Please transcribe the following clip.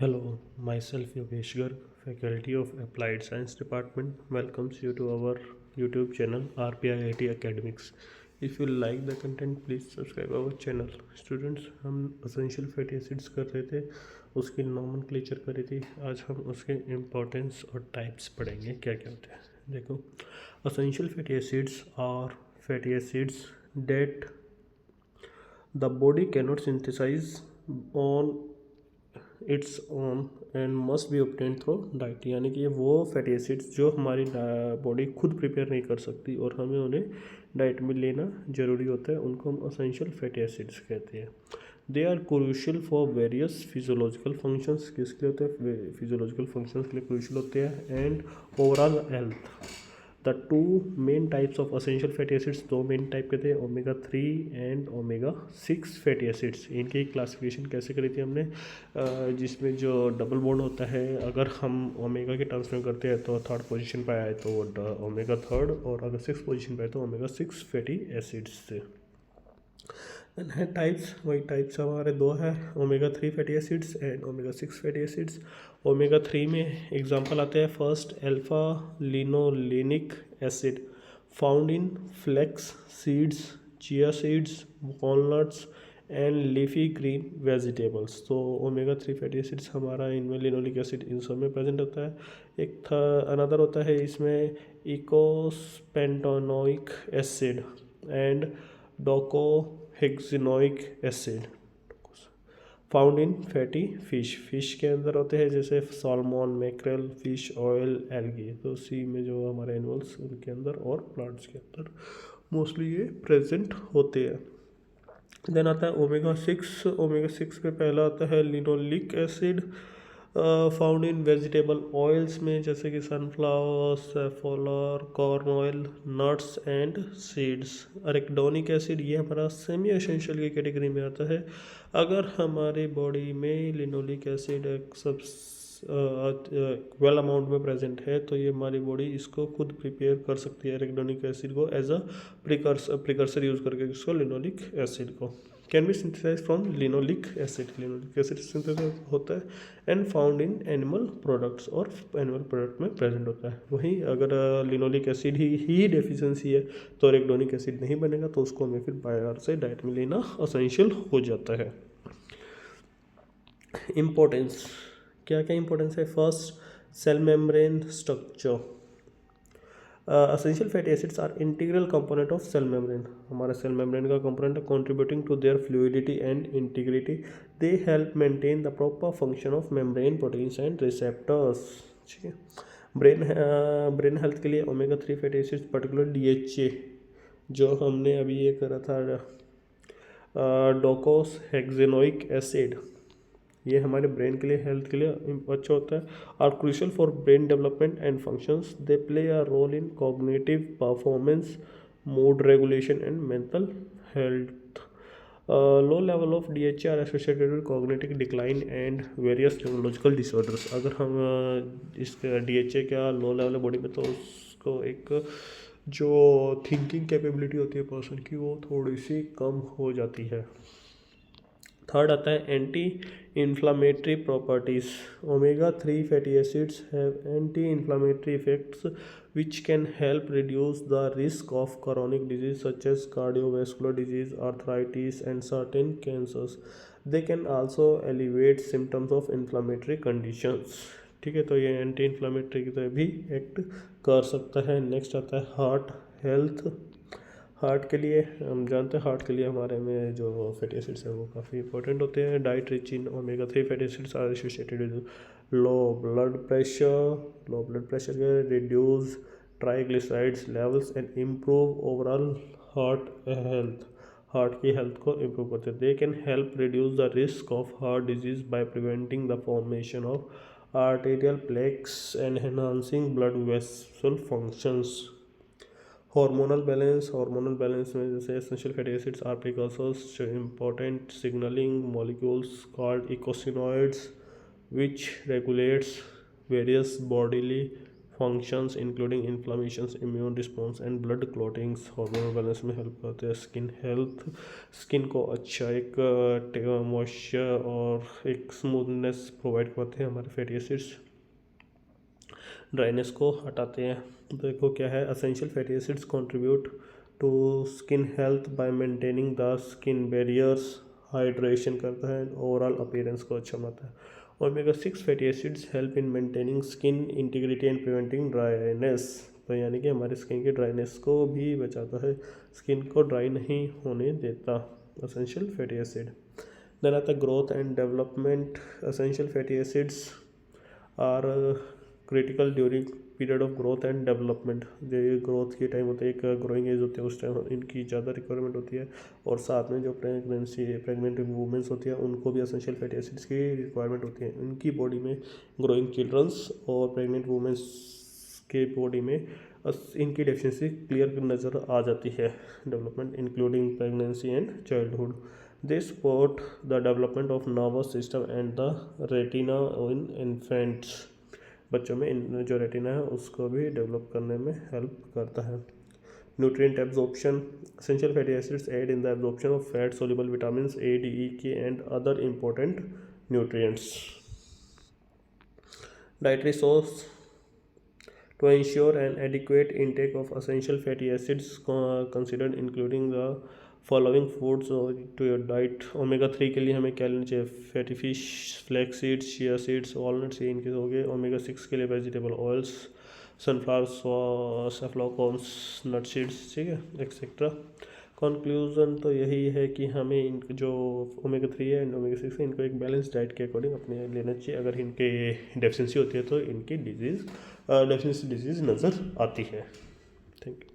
Hello, myself Yogesh Garg, Faculty of Applied Science Department, welcomes you to our YouTube channel RPIIT Academics. If you like the content, please subscribe our channel. Students, हम essential fatty acids कर रहे थे, उसकी nomenclature करी थी. आज हम उसके importance और types पढ़ेंगे क्या क्या होते हैं. देखो, essential fatty acids are fatty acids that the body cannot synthesize on its own and must be obtain through diet. यानी कि ये वो फैटी एसिड्स जो हमारी बॉडी खुद प्रिपेयर नहीं कर सकती और हमें उन्हें डाइट में लेना ज़रूरी होता है, उनको हम असेंशियल फैटी एसिड्स कहते हैं. They are crucial for various physiological functions. किसके लिए होते हैं? फिजियोलॉजिकल फंक्शंस के लिए क्रूशियल होते हैं. And overall health. The two main types of essential fatty acids, दो मेन टाइप के थे, omega 3 and omega 6 fatty acids. इनकी क्लासिफिकेशन कैसे करी थी हमने? जिसमें जो डबल बॉन्ड होता है, अगर हम ओमेगा के टर्म्स में करते हैं तो थर्ड पोजीशन पर आए तो वो ओमेगा थर्ड, और अगर 6 पोजीशन पर आए तो ओमेगा 6 फैटी एसिड्स थे. देन है टाइप्स. वही टाइप्स हमारे दो है, omega 3 fatty acids and omega 6 fatty acids. Omega 3 में एग्जांपल आते हैं. First, alpha linolenic acid found in flax seeds, chia seeds, walnuts and leafy green vegetables. तो ओमेगा 3 फैटी एसिड्स हमारा इनमें लिनोलिक एसिड इन सब में प्रेजेंट होता है. एक था अनदर होता है इसमें eicosapentaenoic acid and docosahexaenoic acid found in fatty fish. Fish के अंदर होते हैं जैसे salmon, mackerel, fish oil, algae. तो सी में जो हमारे एनिमल्स उनके अंदर और प्लांट्स के अंदर मोस्टली ये प्रेजेंट होते हैं. देन आता है ओमेगा 6. ओमेगा 6 पे पहला आता है linoleic acid found in vegetable oils में जैसे कि sunflower, safflower, corn oil, nuts and seeds. Arachidonic acid ये हमारा सेमी एसेंशियल की कैटेगरी में आता है. अगर हमारी बॉडी में लिनोलिक एसिड एक सब वेल अमाउंट में प्रेजेंट है तो ये हमारी बॉडी इसको खुद प्रिपेयर कर सकती है, एरेकिडोनिक एसिड को एज अ प्रिकर्सर यूज़ करके इसको लिनोलिक एसिड को can be synthesize from linoleic acid. Linoleic acid synthesize होता है and found in animal products, और एनिमल प्रोडक्ट में प्रेजेंट होता है. वहीं अगर लिनोलिक एसिड ही डेफिशिएंसी है तो एरेकिडोनिक एसिड नहीं बनेगा, तो उसको हमें फिर बाहर से डाइट में लेना असेंशियल हो जाता है. इम्पोर्टेंस, क्या क्या इंपॉर्टेंस है? First, cell membrane structure. Essential fatty acids are integral component of cell membrane. हमारा सेल मेम्ब्रेन का कंपोनेंट है, contributing to their fluidity and integrity. They help maintain the proper function of membrane proteins and receptors. ठीक है. Brain health के लिए omega 3 fatty acids, particular DHA जो हमने अभी ये करा था, डोकोहेक्सिनोइक एसिड, ये हमारे ब्रेन के लिए, हेल्थ के लिए अच्छा होता है. Are crucial for brain development and functions. They play a role in cognitive performance, mood regulation and mental health. Low level of DHA are associated with cognitive decline and various neurological disorders. अगर हम इसका DHA का low level है body में तो उसको एक जो थिंकिंग कैपेबिलिटी होती है पर्सन की वो थोड़ी सी कम हो जाती है. थर्ड आता है anti inflammatory properties. Omega 3 fatty acids have anti inflammatory effects which can help reduce the risk of chronic disease such as cardiovascular disease, arthritis and certain cancers. They can also alleviate symptoms of inflammatory conditions. ठीक है, तो ये anti inflammatory की तरह भी act कर सकता है. नेक्स्ट आता है हार्ट हेल्थ. हार्ट के लिए हम जानते हैं, हार्ट के लिए हमारे में जो फैटी एसिड्स हैं वो काफ़ी इंपॉर्टेंट होते हैं. Diet rich in omega 3 fatty acids are associated with low blood pressure के reduce triglycerides levels and improve overall heart health. Heart की हेल्थ को इम्प्रूव करते हैं. They can help reduce the risk of heart disease by preventing the formation of arterial plaques and enhancing blood vessel functions. Hormonal balance में जैसे essential fatty acids are precursors important signalling molecules called eicosanoids which regulates various bodily functions including inflammations, immune response and blood clottings, hormonal balance में help करते हैं। Skin health, skin को अच्छा एक moisture और एक स्मूथनेस प्रोवाइड करते हैं। हमारे फैटी एसिड्स ड्राइनेस को हटाते हैं। देखो क्या है, essential fatty acids contribute to skin health by maintaining the skin barriers, hydration करता है, ओवरऑल अपीयरेंस को अच्छा बनाता है। Omega 6 fatty acids help in maintaining skin integrity and preventing dryness, तो यानी कि हमारी स्किन की ड्राइनेस को भी बचाता है, स्किन को ड्राई नहीं होने देता असेंशियल फैटी एसिड। देन आता है growth and development. Essential fatty acids are critical during period of growth and development. जो ग्रोथ के टाइम होते हैं, एक ग्रोइंग एज होती है, उस टाइम इनकी ज़्यादा रिक्वायरमेंट होती है। और साथ में जो प्रेगनेंट वुमेंस होती है उनको भी असेंशियल फैटी एसिड्स की रिक्वायरमेंट होती है। इनकी बॉडी में ग्रोइंग चिल्ड्रंस और प्रेग्नेंट वुमेंस के बॉडी में इनकी डेफिशिएंसी क्लियर नज़र आ जाती है। Development including pregnancy and childhood, they support the development of nervous system and the retina in infants. बच्चों में इन जो रेटिना है उसको भी डेवलप करने में हेल्प करता है। Nutrient absorption, essential fatty acids aid in the absorption of fat soluble vitamins A, D, E, K and other important nutrients. Dietary source, to ensure an adequate intake of essential fatty acids, considered including the following foods to your diet। Omega 3 के लिए हमें क्या लेना चाहिए? Fatty fish, flax seeds, chia seeds, walnuts, ये इनके हो गए। ओमेगा 6 के लिए वेजिटेबल ऑयल्स, सनफ्लावर, सेफ्लॉकॉन्स, नट सीड्स, ठीक है, एक्सेट्रा। कंक्लूजन तो यही है कि हमें इन जो ओमेगा 3 है एंड ओमेगा 6 है, इनको एक बैलेंस डाइट के अकॉर्डिंग अपने लेना चाहिए। अगर इनके डेफिशिएंसी होती है तो इनकी डेफिशिएंसी डिजीज़ नज़र आती है। Thank you.